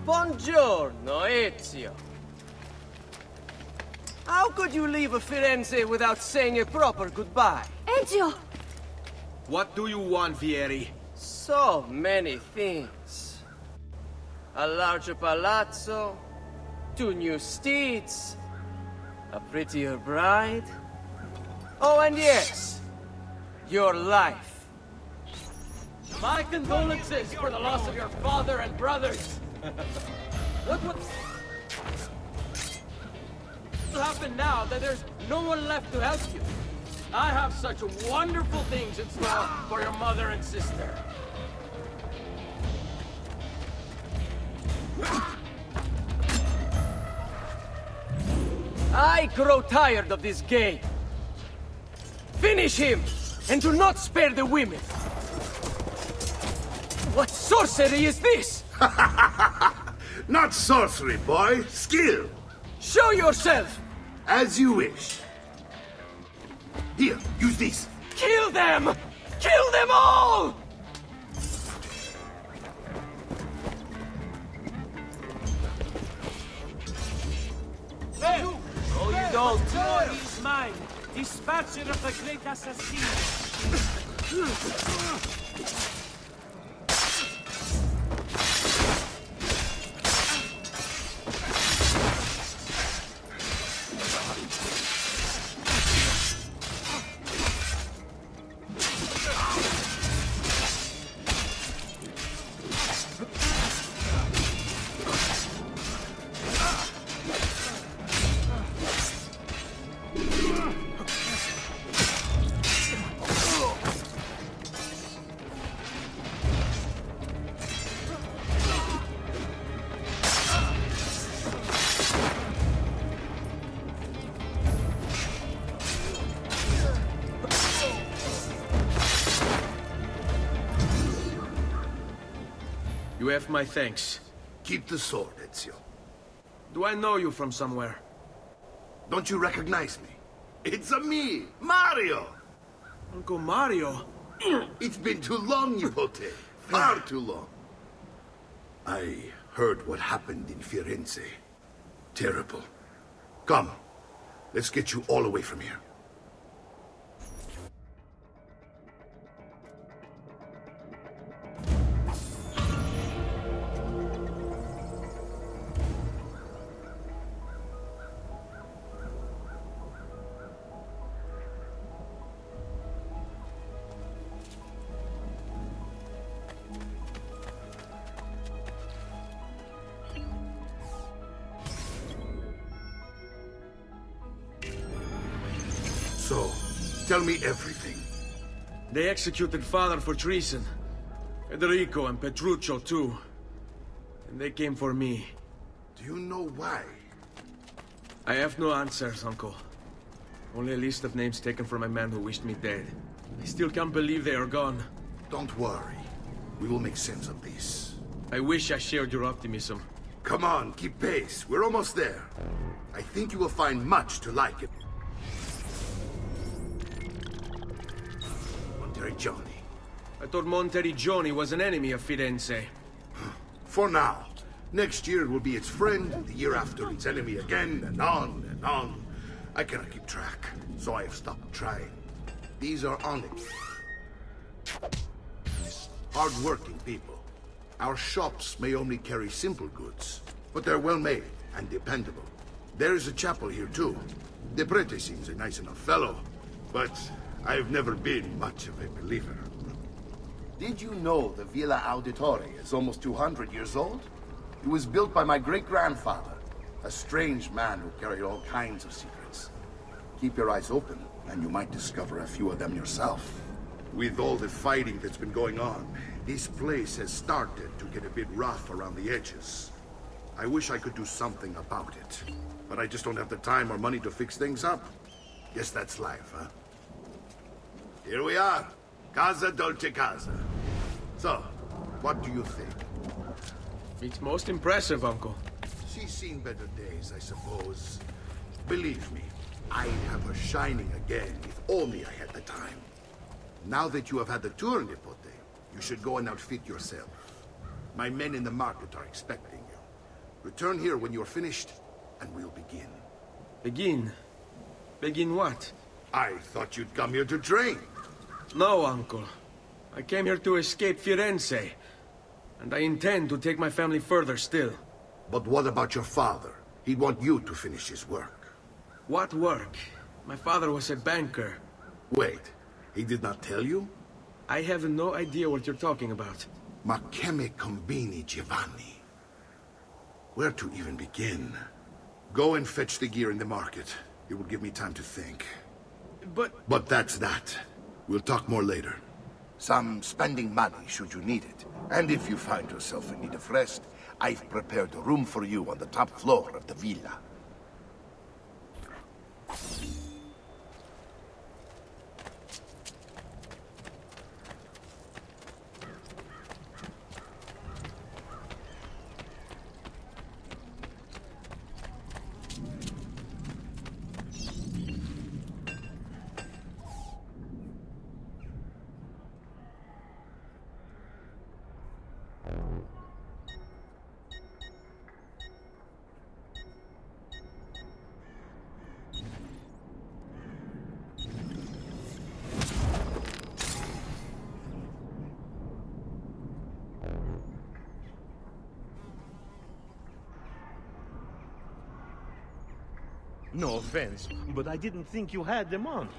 Buongiorno, Ezio. How could you leave a Firenze without saying a proper goodbye? Ezio! What do you want, Vieri? So many things. A larger palazzo, 2 new steeds, a prettier bride. Oh, and yes, your life. My condolences for the loss of your father and brothers. What will happen now that there's no one left to help you? I have such wonderful things in store for your mother and sister. I grow tired of this game. Finish him, and do not spare the women. What sorcery is this? Not sorcery, boy. Skill. Show yourself! As you wish. Here, use this. Kill them! Kill them all! Oh, you don't. He's mine. Dispatcher of the great assassin. You have my thanks. Keep the sword, Ezio. Do I know you from somewhere? Don't you recognize me? It's a me, Mario! Uncle Mario? It's been too long, Nipote. Far too long. I heard what happened in Firenze. Terrible. Come, let's get you all away from here. So, tell me everything. They executed father for treason. Federico and Petruccio too. And they came for me. Do you know why? I have no answers, Uncle. Only a list of names taken from a man who wished me dead. I still can't believe they are gone. Don't worry. We will make sense of this. I wish I shared your optimism. Come on, keep pace. We're almost there. I think you will find much to like it. Monteriggioni. I thought Monteriggioni was an enemy of Firenze. For now. Next year it will be its friend, the year after its enemy again, and on and on. I cannot keep track, so I have stopped trying. These are honest, hard-working people. Our shops may only carry simple goods, but they're well-made and dependable. There is a chapel here, too. De Prete seems a nice enough fellow, but I've never been much of a believer. Did you know the Villa Auditore is almost 200 years old? It was built by my great-grandfather, a strange man who carried all kinds of secrets. Keep your eyes open, and you might discover a few of them yourself. With all the fighting that's been going on, this place has started to get a bit rough around the edges. I wish I could do something about it, but I just don't have the time or money to fix things up. Guess that's life, huh? Here we are. Casa Dolce Casa. So, what do you think? It's most impressive, Uncle. She's seen better days, I suppose. Believe me, I'd have her shining again if only I had the time. Now that you have had the tour, Nipote, you should go and outfit yourself. My men in the market are expecting you. Return here when you're finished, and we'll begin. Begin? Begin what? I thought you'd come here to train. No, Uncle. I came here to escape Firenze. And I intend to take my family further still. But what about your father? He'd want you to finish his work. What work? My father was a banker. Wait, he did not tell you? I have no idea what you're talking about. Ma che me combini, Giovanni? Where to even begin? Go and fetch the gear in the market. It will give me time to think. But that's that. We'll talk more later. Some spending money should you need it. And if you find yourself in need of rest, I've prepared a room for you on the top floor of the villa. No offense, but I didn't think you had the money.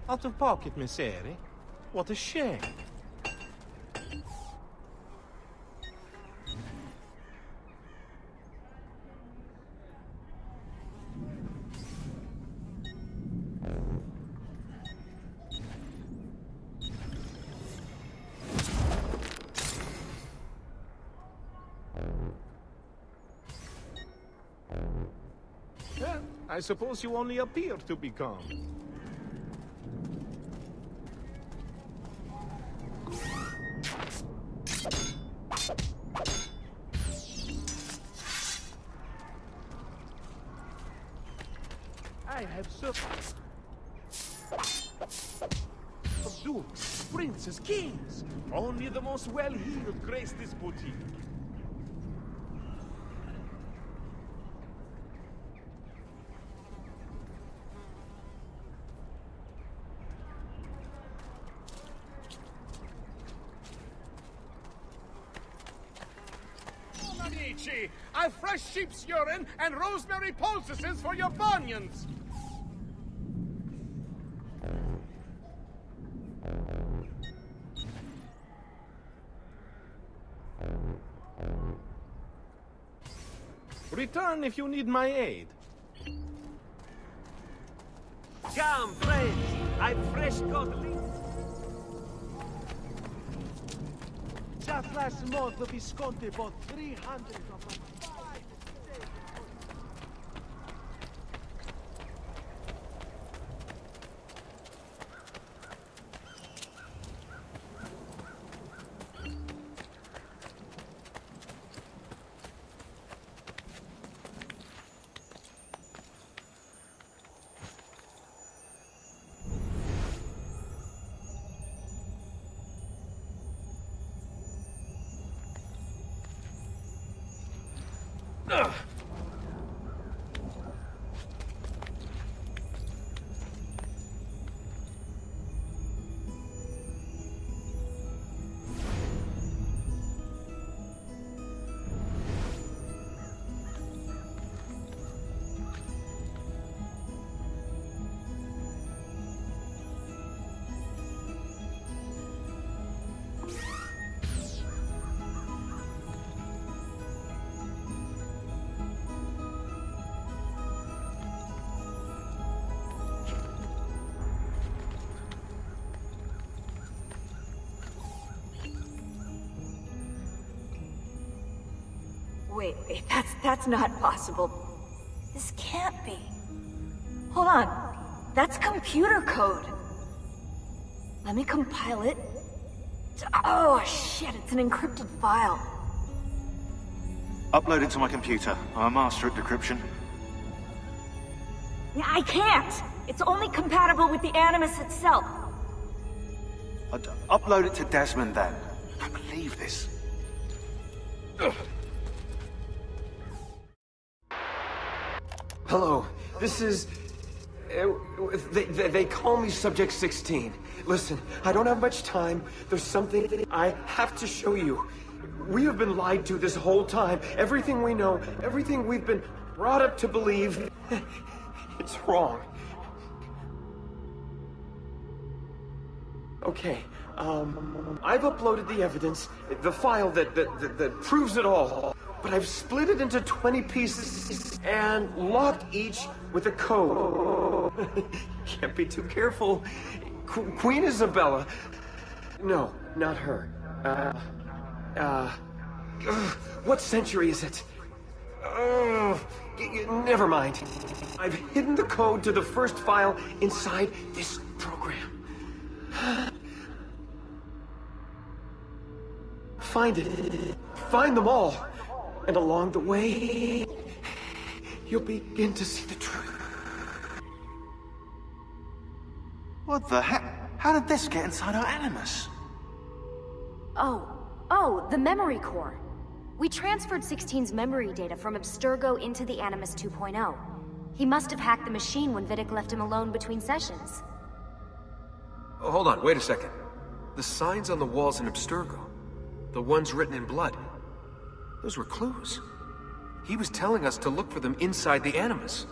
Out of pocket, Messere? What a shame. Well, I suppose you only appear to be calm. I have dukes, princes, kings. Only the most well-heeled grace this boutique. Amici, I've fresh sheep's urine and rosemary poultices for your bunions. Return if you need my aid. Come, friends! I've fresh got Just last month, the Visconti bought 300 of my... Wait, that's not possible. This can't be. Hold on. That's computer code. Let me compile it. Oh shit, it's an encrypted file. Upload it to my computer. I'm a master at decryption. I can't! It's only compatible with the Animus itself. Upload it to Desmond then. I can't believe this. Hello, this is... They call me Subject 16. Listen, I don't have much time. There's something I have to show you. We have been lied to this whole time. Everything we know, everything we've been brought up to believe, it's wrong. Okay, I've uploaded the evidence, the file that proves it all. But I've split it into 20 pieces and locked each with a code. Can't be too careful. Queen Isabella. No, not her. What century is it? Never mind. I've hidden the code to the first file inside this program. Find it. Find them all. And along the way, you'll begin to see the truth. What the heck? How did this get inside our Animus? Oh, the memory core. We transferred 16's memory data from Abstergo into the Animus 2.0. He must have hacked the machine when Vidic left him alone between sessions. Oh, hold on, wait a second. The signs on the walls in Abstergo, the ones written in blood, those were clues. He was telling us to look for them inside the Animus.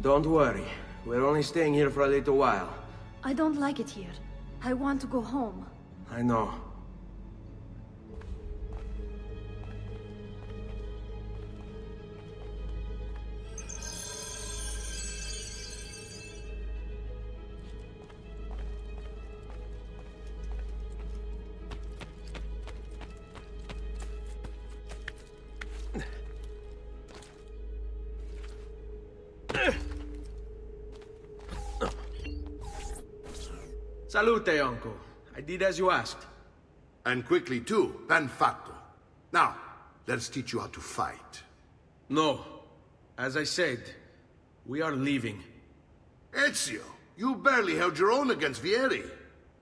Don't worry. We're only staying here for a little while. I don't like it here. I want to go home. I know. Salute, Uncle. I did as you asked. And quickly too, ben fatto. Now, let's teach you how to fight. No. As I said, we are leaving. Ezio, you barely held your own against Vieri.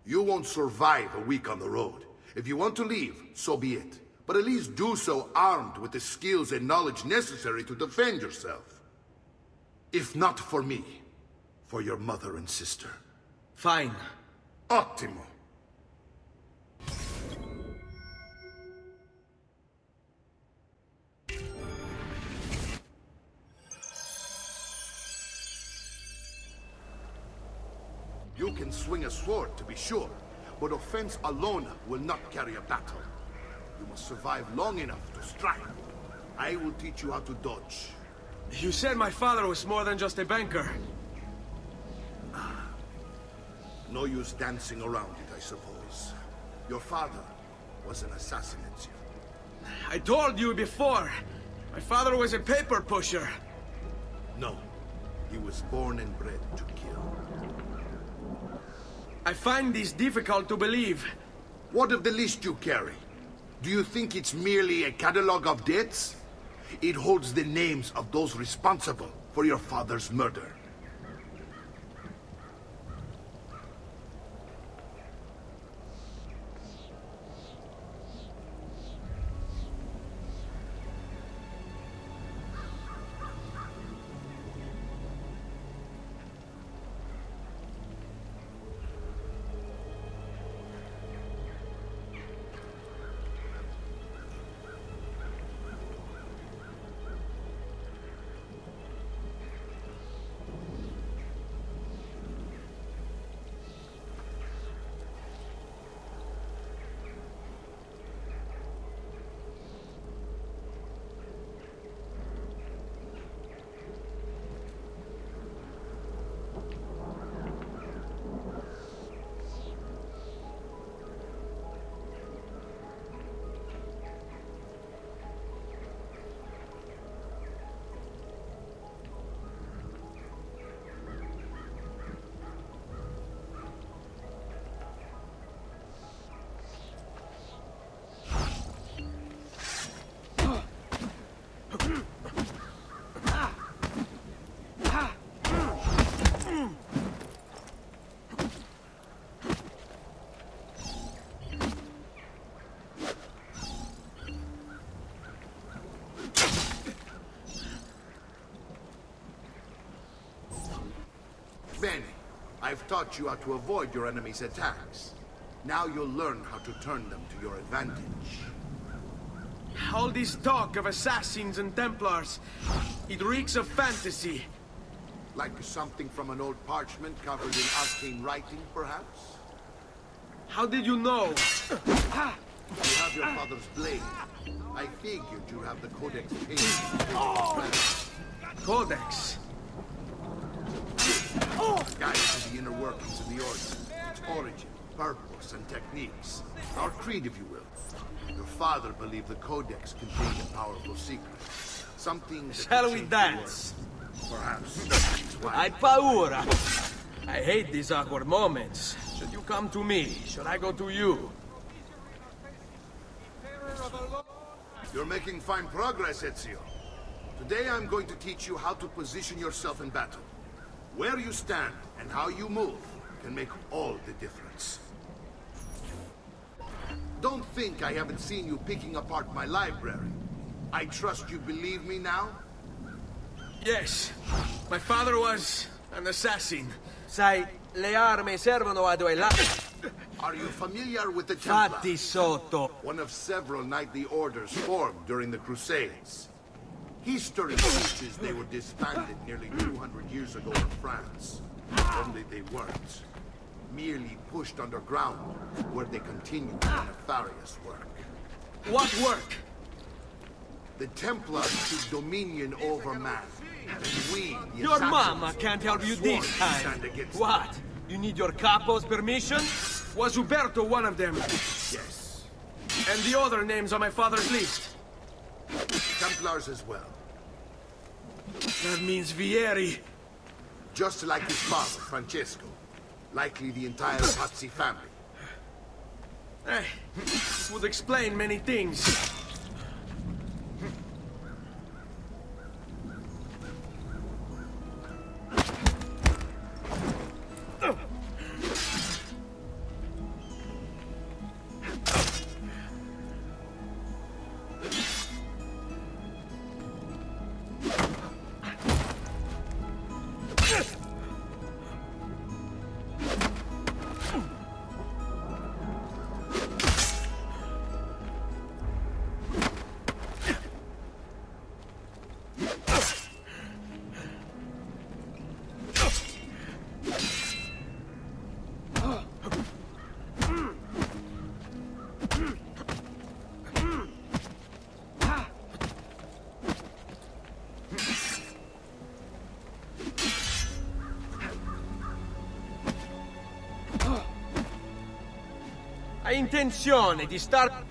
You won't survive a week on the road. If you want to leave, so be it. But at least do so armed with the skills and knowledge necessary to defend yourself. If not for me, for your mother and sister. Fine. Ottimo. You can swing a sword, to be sure, but offense alone will not carry a battle. You must survive long enough to strike. I will teach you how to dodge. You said my father was more than just a banker. No use dancing around it, I suppose. Your father was an assassin, Ezio. I told you before. My father was a paper pusher. No. He was born and bred to kill. I find this difficult to believe. What of the list you carry? Do you think it's merely a catalog of debts? It holds the names of those responsible for your father's murder. Benny, I've taught you how to avoid your enemy's attacks. Now you'll learn how to turn them to your advantage. All this talk of assassins and Templars, it reeks of fantasy. Like something from an old parchment covered in arcane writing, perhaps? How did you know? You have your father's blade. I figured you have the Codex painted. Codex? Guide to the inner workings of the Order. Its origin, purpose, and techniques. Our creed, if you will. Your father believed the Codex contained a powerful secret. Something that Shall we dance? Perhaps. Hai paura. I hate these awkward moments. Should you come to me? Should I go to you? You're making fine progress, Ezio. Today I'm going to teach you how to position yourself in battle. Where you stand and how you move can make all the difference. Don't think I haven't seen you picking apart my library. I trust you believe me now? Yes. My father was an assassin. Sai, le armi servono a duellare. Are you familiar with the Templars? Fatti sotto. One of several knightly orders formed during the Crusades. History teaches they were disbanded nearly 200 years ago in France. Only they weren't. Merely pushed underground, where they continued their nefarious work. What work? The Templars took dominion over man. And we, the Your assassins, mama can't help you sworn this to time. stand against What? them. You need your capo's permission? Was Uberto one of them? Yes. And the other names on my father's list? Templars as well. That means Vieri. Just like his father, Francesco. Likely the entire Pazzi family. Hey, this would explain many things. Hai intenzione di star...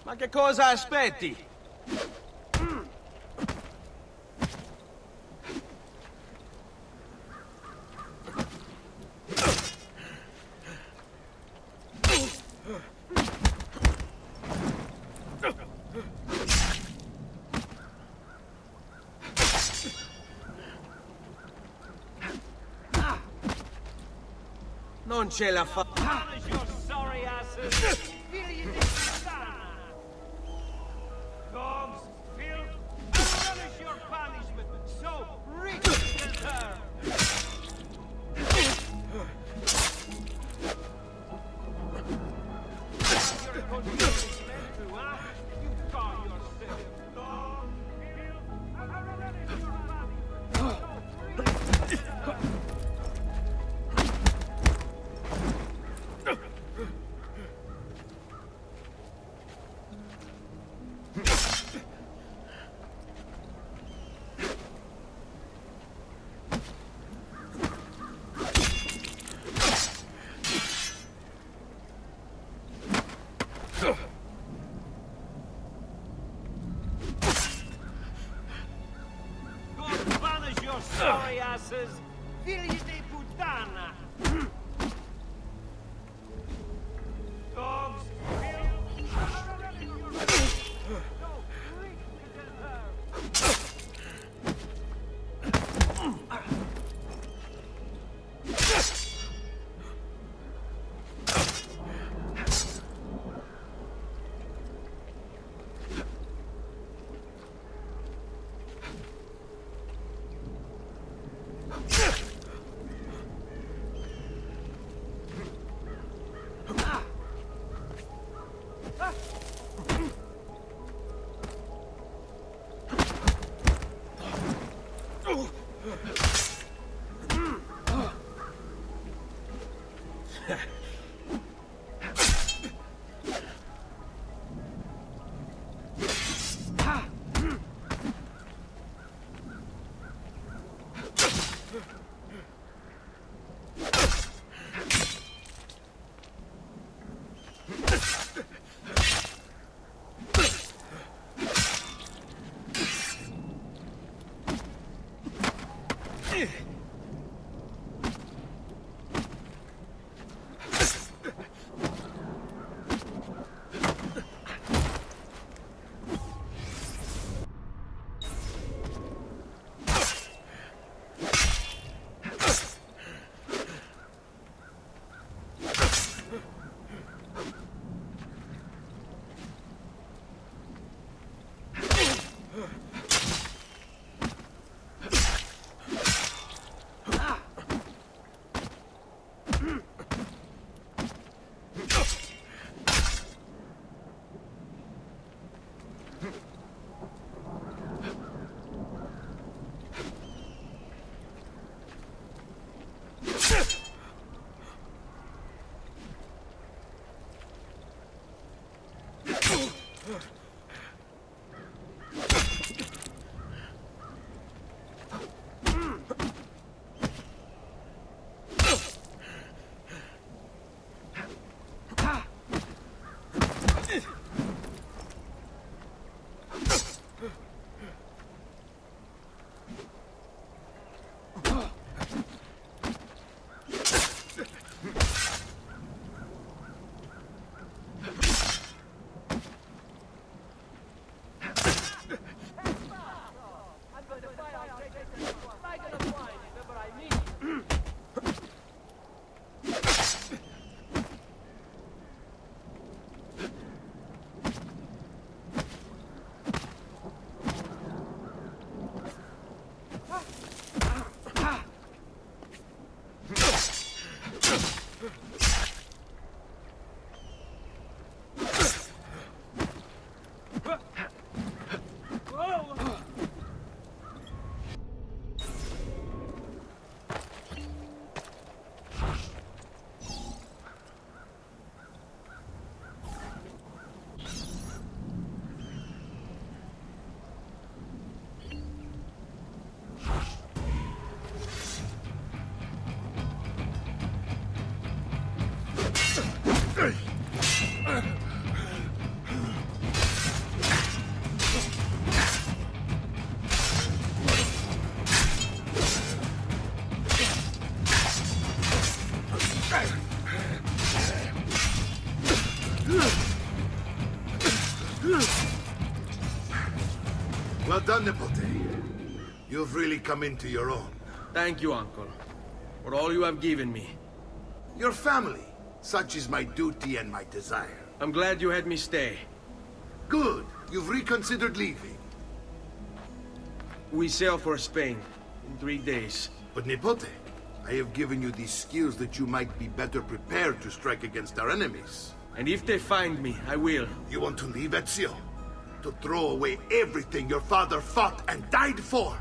Ma che cosa aspetti? Non ce la fa. Dogs, filth, punish your punishment. So reach the term. Your punishment, huh? You call yourself dog, filth, punish your punishment. So reach the term. God punish your sorry asses, figli di puttana! Dogs, Well done, Nipote. You've really come into your own. Thank you, Uncle, for all you have given me. Your family. Such is my duty and my desire. I'm glad you had me stay. Good. You've reconsidered leaving. We sail for Spain in 3 days. But Nipote, I have given you these skills that you might be better prepared to strike against our enemies. And if they find me, I will. You want to leave Ezio? To throw away everything your father fought and died for?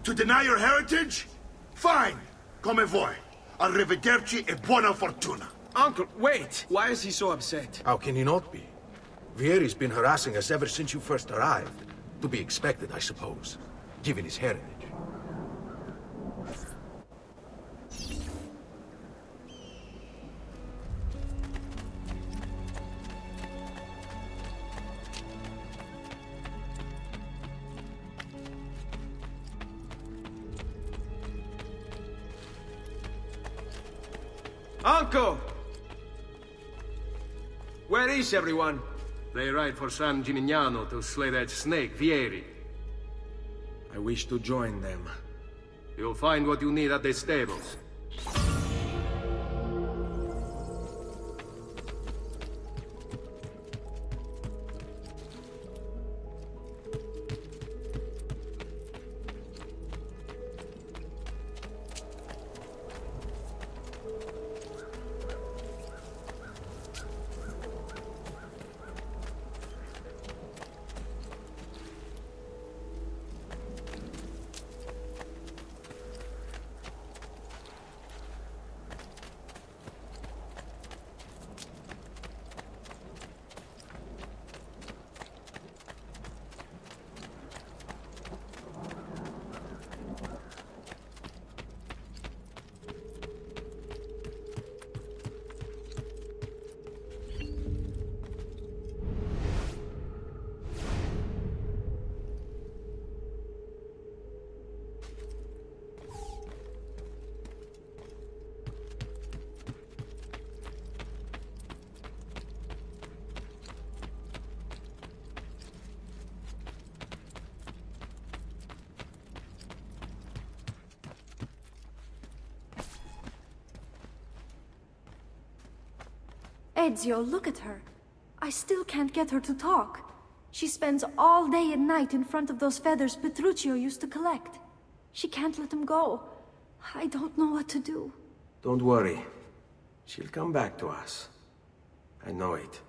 To deny your heritage? Fine! Come vuoi. Arrivederci e buona fortuna. Uncle, wait! Why is he so upset? How can he not be? Vieri's been harassing us ever since you first arrived. To be expected, I suppose, given his heritage. Uncle! Where is everyone? They ride for San Gimignano to slay that snake, Vieri. I wish to join them. You'll find what you need at the stables. Ezio, look at her. I still can't get her to talk. She spends all day and night in front of those feathers Petruchio used to collect. She can't let them go. I don't know what to do. Don't worry. She'll come back to us. I know it.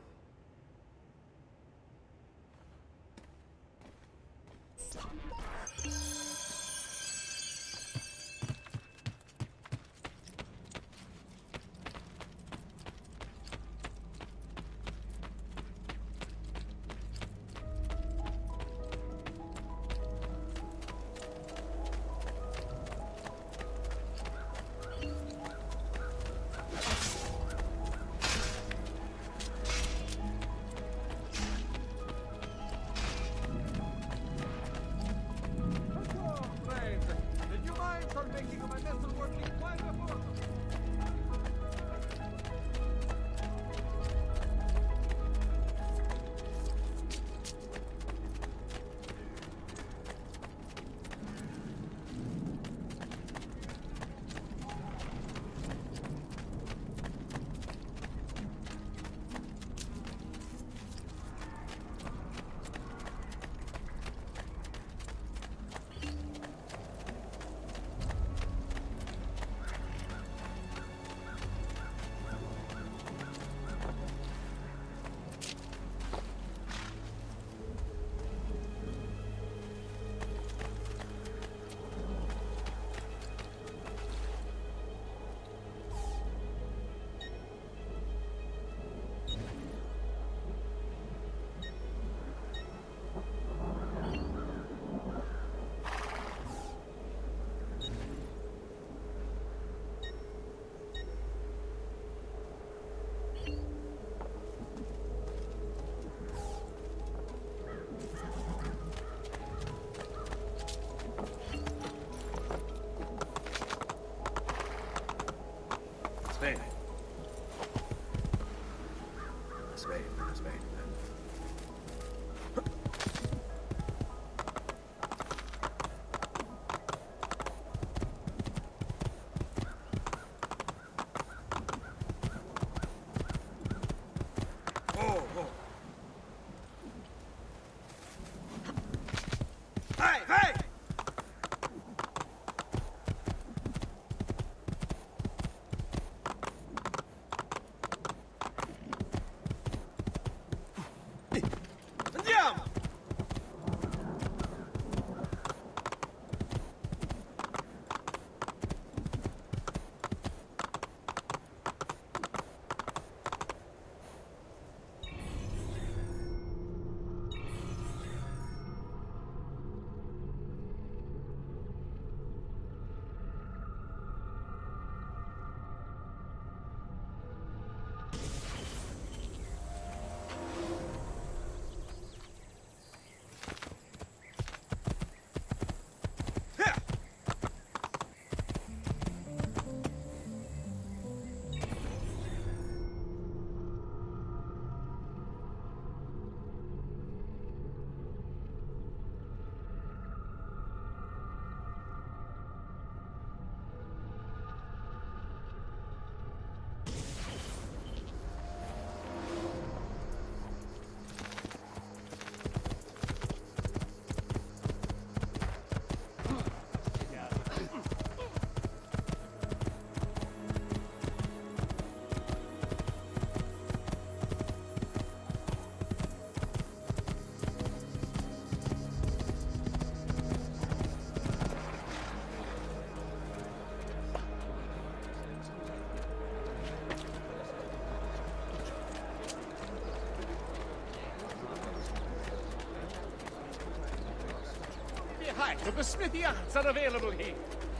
types of the smithy arts are available here.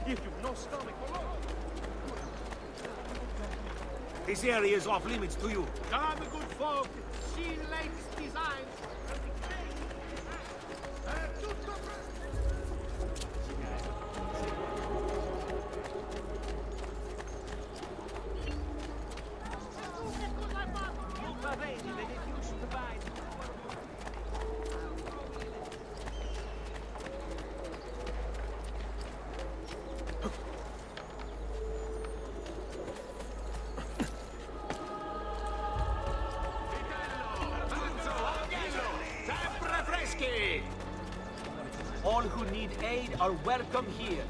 If you've no stomach for all. This area is off limits to you. Come, good folk. See the latest designs. All who need aid are welcome here.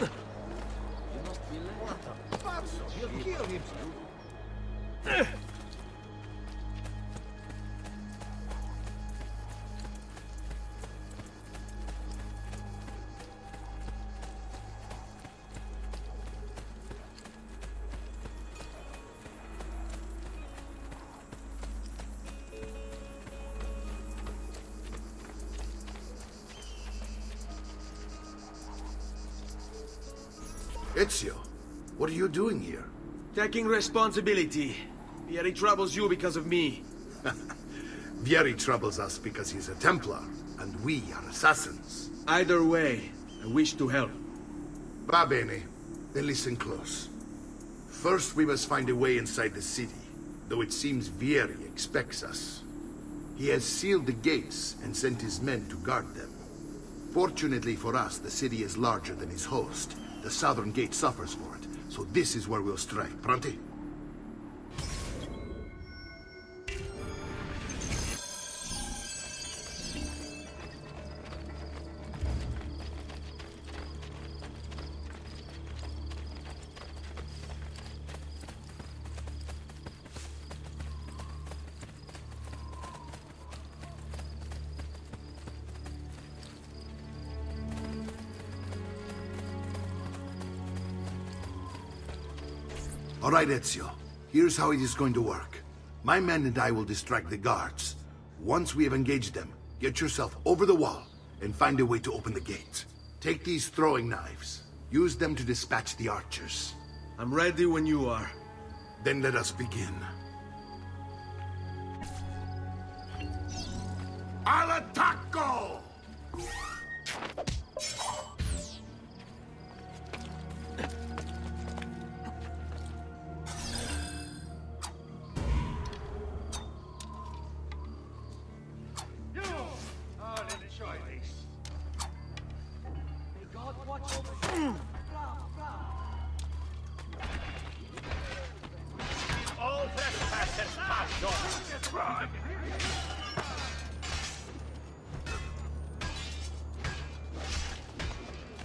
You must be late. He'll kill him. Ezio, what are you doing here? Taking responsibility. Vieri troubles you because of me. Vieri troubles us because he's a Templar, and we are assassins. Either way, I wish to help. Va bene. Then listen close. First, we must find a way inside the city, though it seems Vieri expects us. He has sealed the gates and sent his men to guard them. Fortunately for us, the city is larger than his host. The southern gate suffers for it, so this is where we'll strike. Pronti? All right, Ezio. Here's how it is going to work. My men and I will distract the guards. Once we have engaged them, get yourself over the wall and find a way to open the gate. Take these throwing knives. Use them to dispatch the archers. I'm ready when you are. Then let us begin. Al attacco! All trespassers pass on. Run.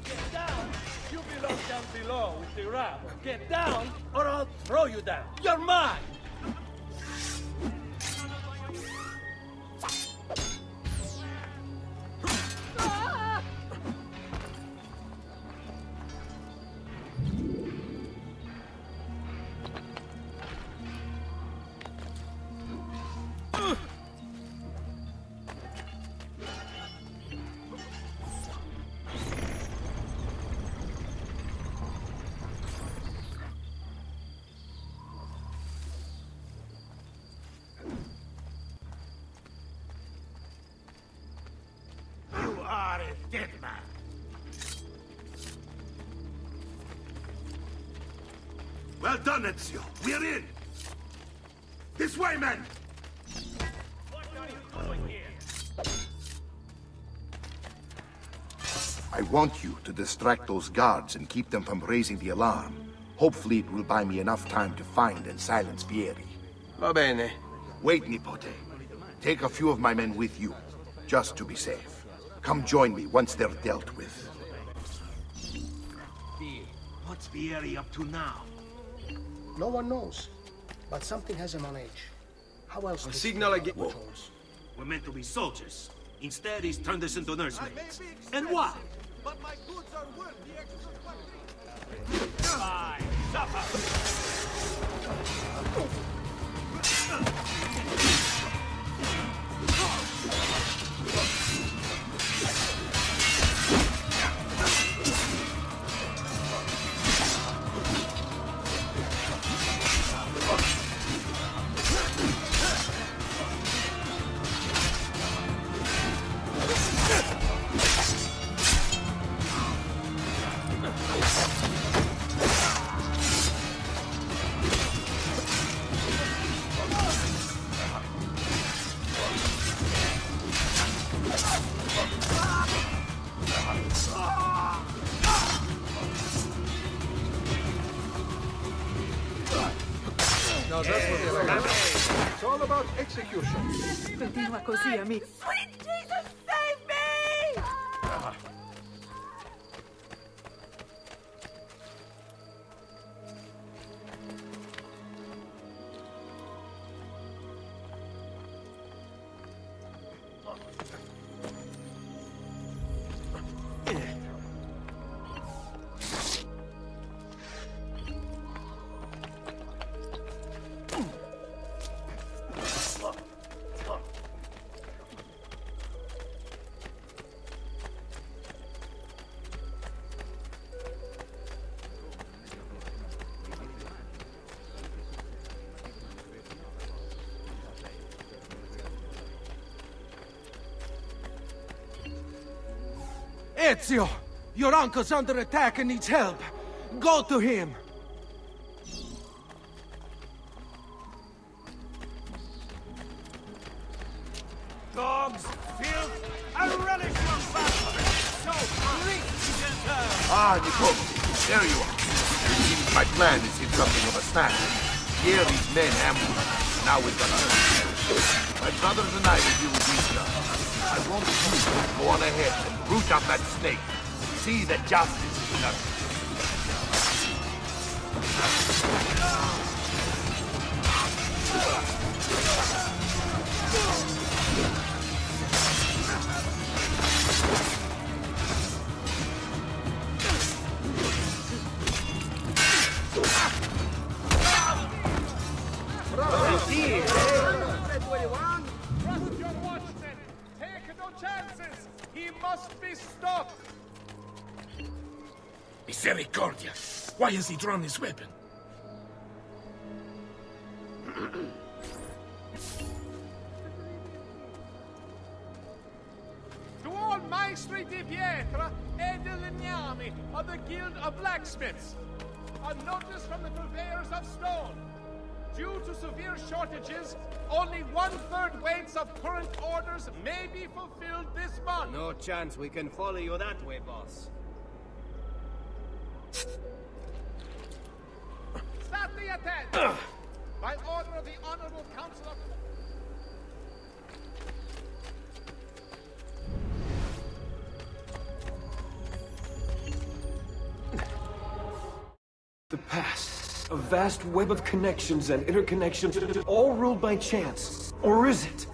Get down. You belong down below with the rabble. Get down, or I'll throw you down. You're mine. are a dead man. Well done, Ezio. We're in. This way, men! What are you doing here? I want you to distract those guards and keep them from raising the alarm. Hopefully it will buy me enough time to find and silence Vieri. Va bene. Wait, Nipote. Take a few of my men with you, just to be safe. Come join me once they're dealt with. What's Vieri up to now? No one knows, but something has him on edge. How else? A signal again. We're meant to be soldiers. Instead, he's turned us into nursemaids. And why? But my goods are worth the extra Fine, suffer! No, that's what they like. It's all about execution. Continua così, amico. Sweet Jesus, save me! Ezio! Your uncle's under attack and needs help. Go to him! Dogs, filth, I relish your battle! So reach deserve! Ah, Niccolo, there you are. It seems my plan is in something of a snap. Vieri's men ambushed us. Now we've got to... My brothers and I will deal with these guys. I want you to go on ahead and root out that snake. See that justice is done. Trust your watchman! Take no chances! He must be stopped! Misericordia! Why has he drawn his weapon? To all Maestri di Pietra e di Legnami of the Guild of Blacksmiths, a notice from the purveyors of stone. Due to severe shortages, only 1/3 weights of current orders may be fulfilled this month. No chance we can follow you that way, boss. Start the attack! By order of the Honorable Council of... The past. A vast web of connections and interconnections, all ruled by chance. Or is it?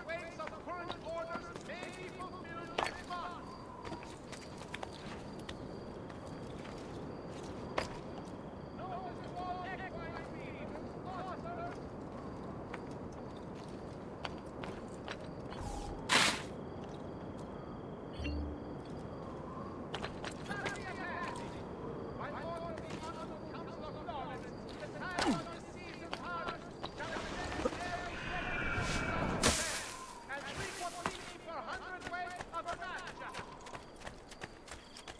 weights of current orders may be fulfilled this month. Notice to all equine beings slaughtered.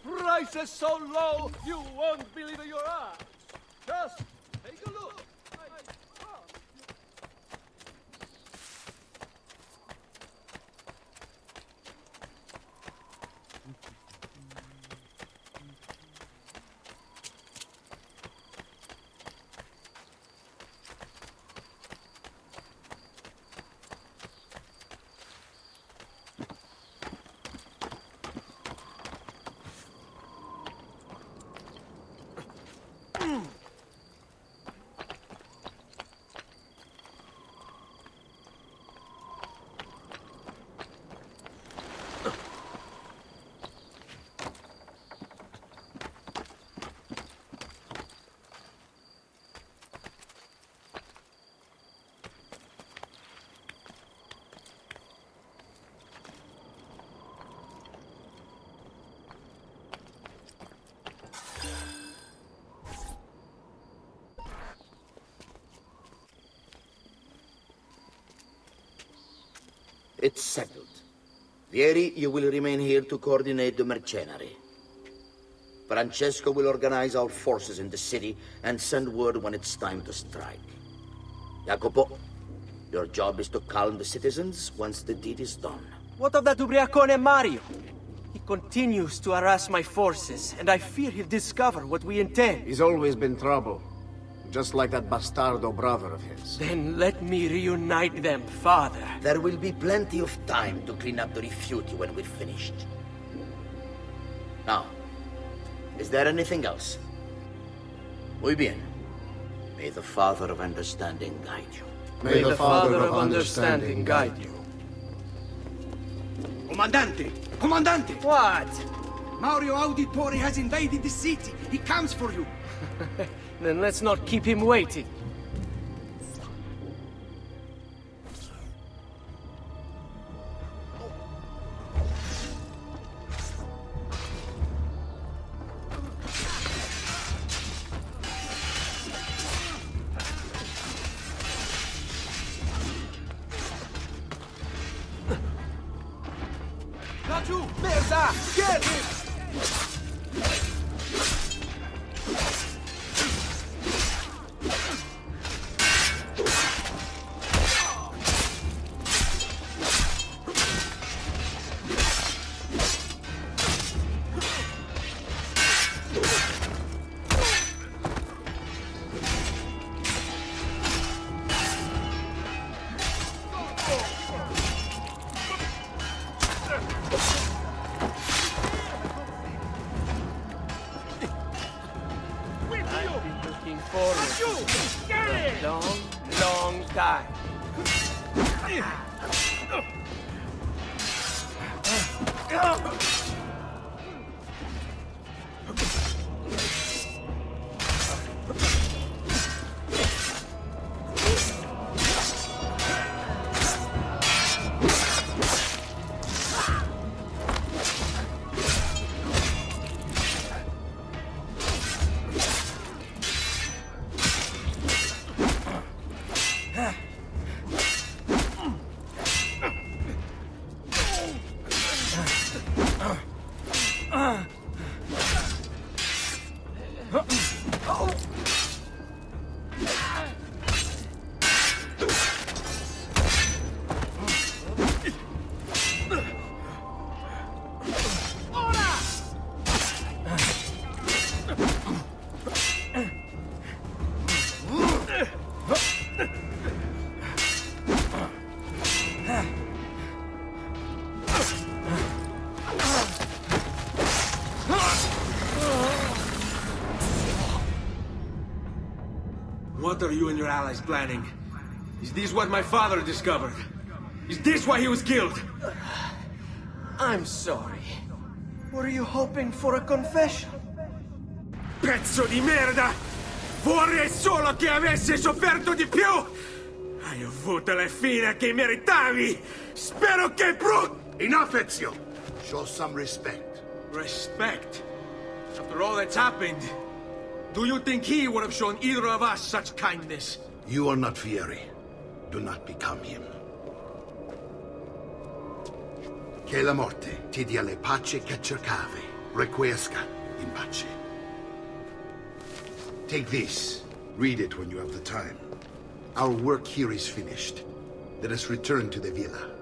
Prices so low, you won't believe your eyes. Just take a look. It's settled. Vieri, you will remain here to coordinate the mercenary. Francesco will organize our forces in the city and send word when it's time to strike. Jacopo, your job is to calm the citizens once the deed is done. What of that ubriacone Mario? He continues to harass my forces, and I fear he'll discover what we intend. He's always been trouble. Just like that bastardo brother of his. Then let me reunite them, father. There will be plenty of time to clean up the rifiuti when we're finished. Now, is there anything else? Muy bien. May the Father of Understanding guide you. May the Father of Understanding guide you. Comandante! Comandante! What? Mario Auditore has invaded the city. He comes for you. Then let's not keep him waiting. Raju! Merda! Get him! Long time. What are you and your allies planning? Is this what my father discovered? Is this why he was killed? I'm sorry. Were you hoping for a confession? Pezzo di merda! Vorrei solo che avessi sofferto di più! Hai avuto la fine che meritavi! Spero che Enough, Ezio! Show some respect. Respect? After all that's happened, do you think he would have shown either of us such kindness? You are not Fieri. Do not become him. Che la morte ti dia le pace che cercavi. Requiesca in pace. Take this. Read it when you have the time. Our work here is finished. Let us return to the villa.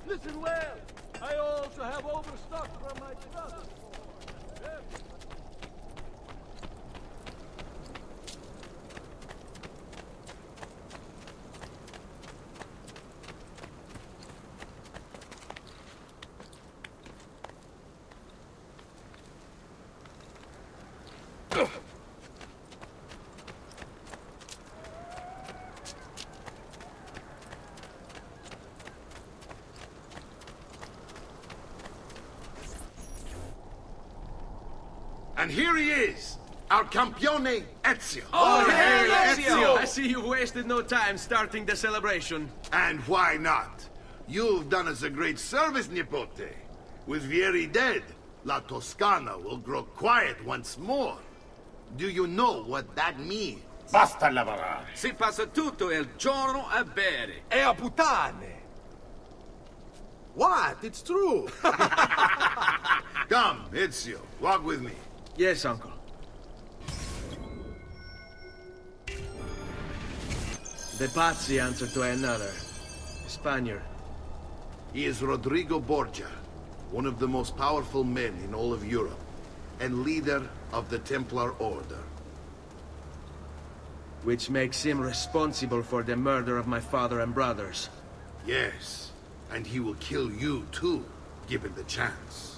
Listen well. I also have overstock from my brother. And here he is, our campione, Ezio. Oh, hey, Ezio! I see you wasted no time starting the celebration. And why not? You've done us a great service, Nipote. With Vieri dead, La Toscana will grow quiet once more. Do you know what that means? Basta lavorare. Si passa tutto il giorno a bere. E a puttane. What? It's true. Come, Ezio, walk with me. Yes, uncle. The Pazzi answer to another. Spaniard. He is Rodrigo Borgia, one of the most powerful men in all of Europe, and leader of the Templar Order. Which makes him responsible for the murder of my father and brothers. Yes, and he will kill you too, given the chance.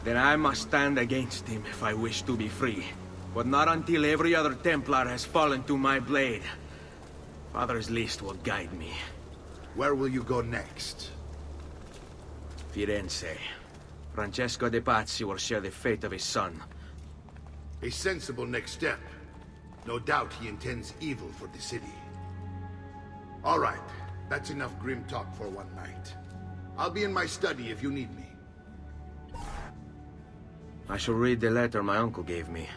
Then I must stand against him if I wish to be free. But not until every other Templar has fallen to my blade. Father's list will guide me. Where will you go next? Firenze. Francesco de Pazzi will share the fate of his son. A sensible next step. No doubt he intends evil for the city. All right, that's enough grim talk for one night. I'll be in my study if you need me. I shall read the letter my uncle gave me.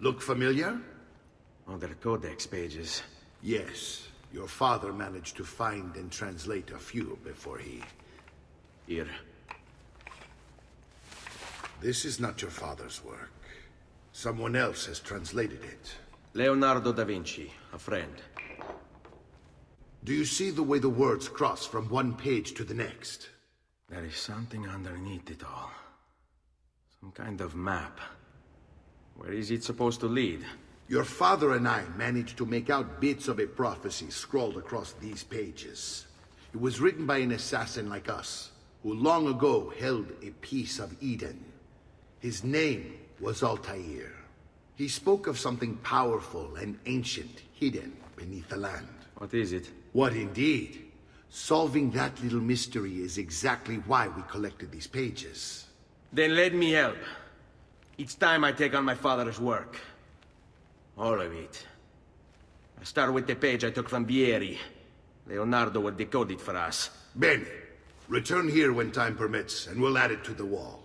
Look familiar? Oh, they're codex pages. Yes. Your father managed to find and translate a few before he... Here. This is not your father's work. Someone else has translated it. Leonardo da Vinci, a friend. Do you see the way the words cross from one page to the next? There is something underneath it all. Some kind of map. Where is it supposed to lead? Your father and I managed to make out bits of a prophecy scrawled across these pages. It was written by an assassin like us, who long ago held a piece of Eden. His name was Altair. He spoke of something powerful and ancient hidden beneath the land. What is it? What indeed? Solving that little mystery is exactly why we collected these pages. Then let me help. It's time I take on my father's work. All of it. I start with the page I took from Vieri. Leonardo will decode it for us. Bene. Return here when time permits, and we'll add it to the wall.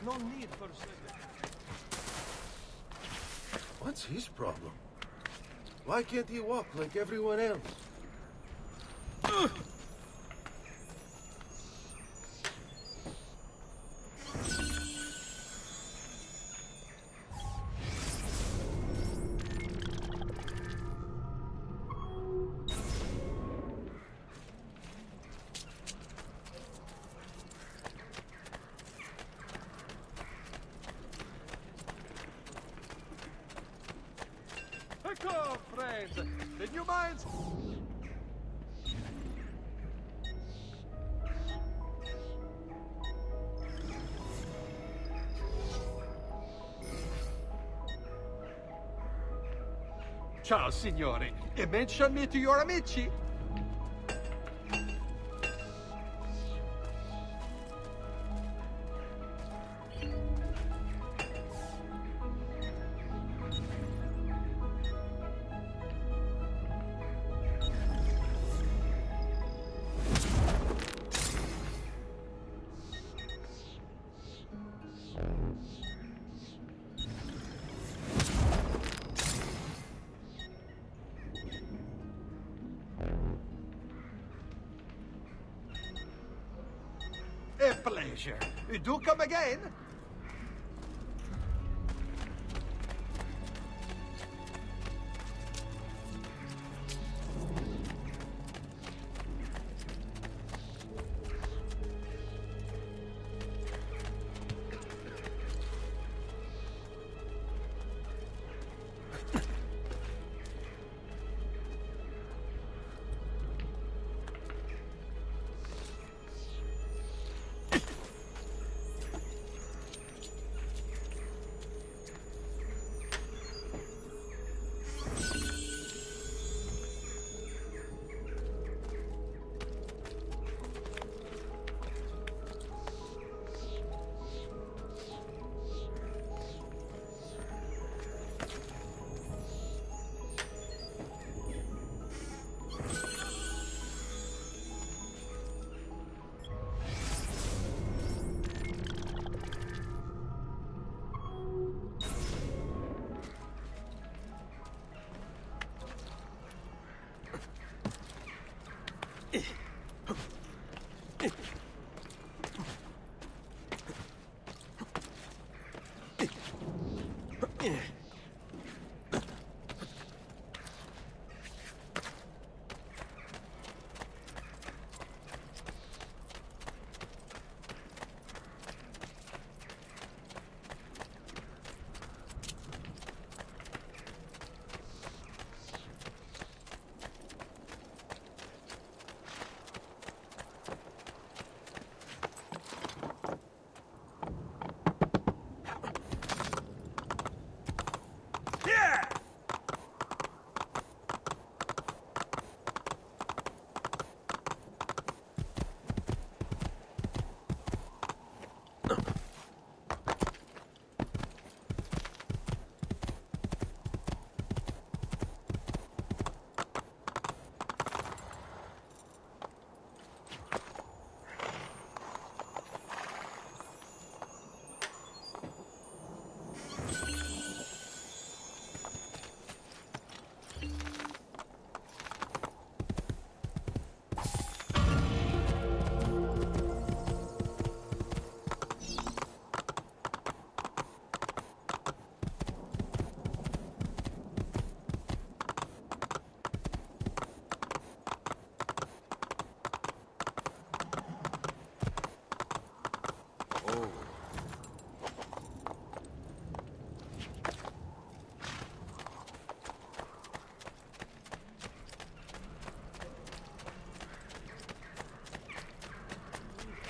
No need for second. What's his problem? Why can't he walk like everyone else? Ecco, friends! The new mines... Ciao, signore. E mention me to your amici. pleasure. Do come again.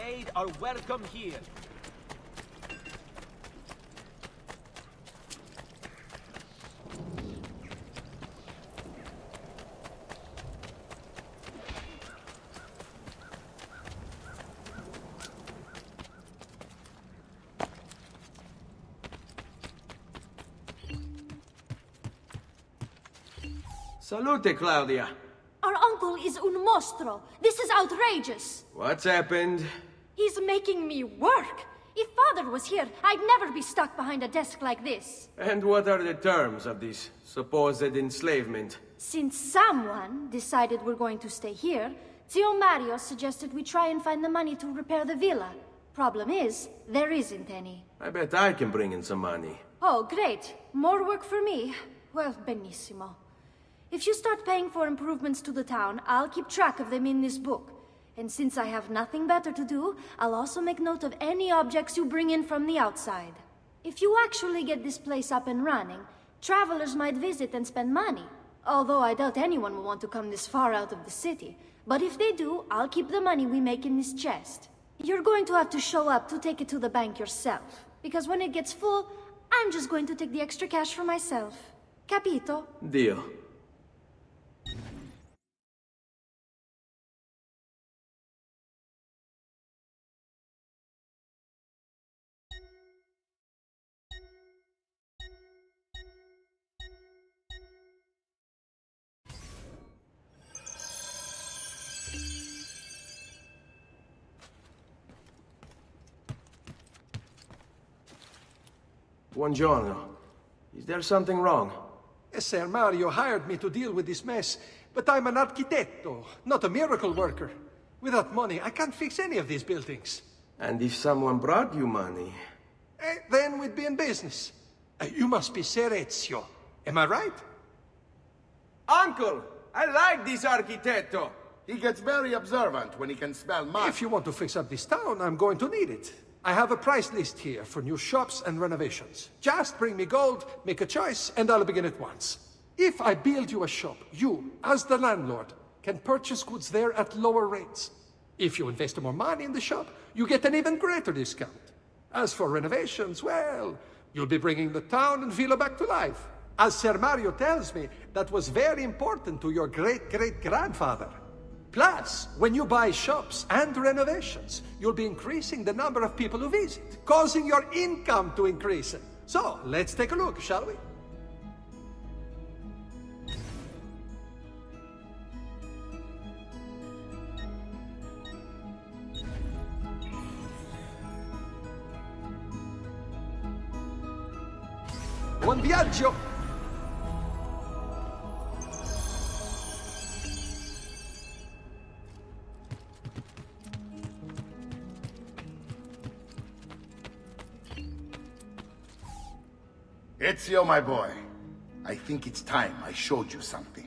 Aid are welcome here. Salute, Claudia. Our uncle is un mostro. This is outrageous. What's happened? He's making me work. If Father was here, I'd never be stuck behind a desk like this. And what are the terms of this supposed enslavement? Since someone decided we're going to stay here, Zio Mario suggested we try and find the money to repair the villa. Problem is, there isn't any. I bet I can bring in some money. Oh, great. More work for me. Well, benissimo. If you start paying for improvements to the town, I'll keep track of them in this book. And since I have nothing better to do, I'll also make note of any objects you bring in from the outside. If you actually get this place up and running, travelers might visit and spend money. Although I doubt anyone will want to come this far out of the city. But if they do, I'll keep the money we make in this chest. You're going to have to show up to take it to the bank yourself. Because when it gets full, I'm just going to take the extra cash for myself. Capito? Deal. Buongiorno. Is there something wrong? Ser Mario hired me to deal with this mess, but I'm an architetto, not a miracle worker. Without money, I can't fix any of these buildings. And if someone brought you money... Then we'd be in business. You must be Ser Ezio. Am I right? Uncle! I like this architetto! He gets very observant when he can smell money. If you want to fix up this town, I'm going to need it. I have a price list here for new shops and renovations. Just bring me gold, make a choice, and I'll begin at once. If I build you a shop, you, as the landlord, can purchase goods there at lower rates. If you invest more money in the shop, you get an even greater discount. As for renovations, well, you'll be bringing the town and villa back to life. As Ser Mario tells me, that was very important to your great-great-grandfather. Plus, when you buy shops and renovations, you'll be increasing the number of people who visit, causing your income to increase. So, let's take a look, shall we? Buon viaggio! Ezio, my boy. I think it's time I showed you something.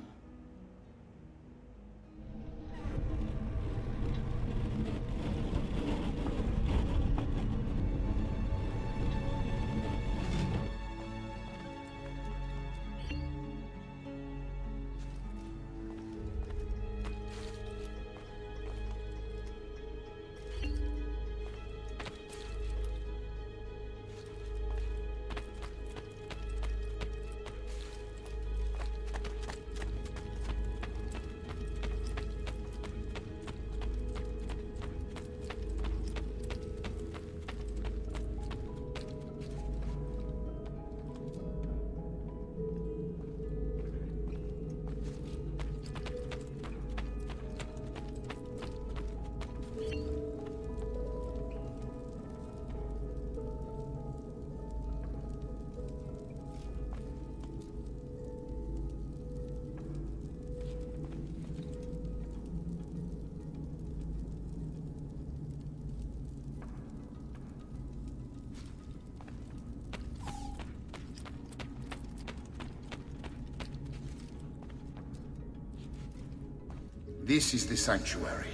This is the sanctuary.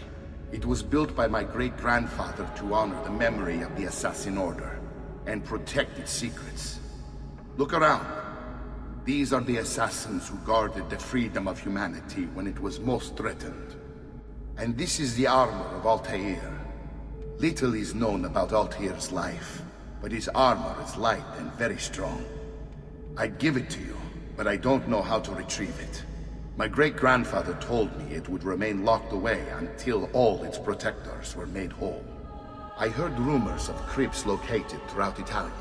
It was built by my great-grandfather to honor the memory of the Assassin Order and protect its secrets. Look around. These are the assassins who guarded the freedom of humanity when it was most threatened. And this is the armor of Altair. Little is known about Altair's life, but his armor is light and very strong. I'd give it to you, but I don't know how to retrieve it. My great-grandfather told me it would remain locked away until all its protectors were made whole. I heard rumors of crypts located throughout Italia,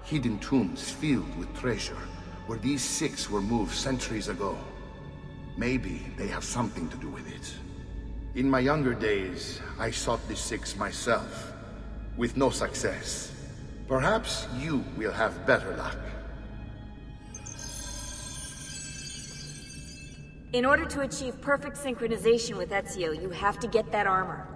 hidden tombs filled with treasure, where these six were moved centuries ago. Maybe they have something to do with it. In my younger days, I sought the six myself, with no success. Perhaps you will have better luck. In order to achieve perfect synchronization with Ezio, you have to get that armor.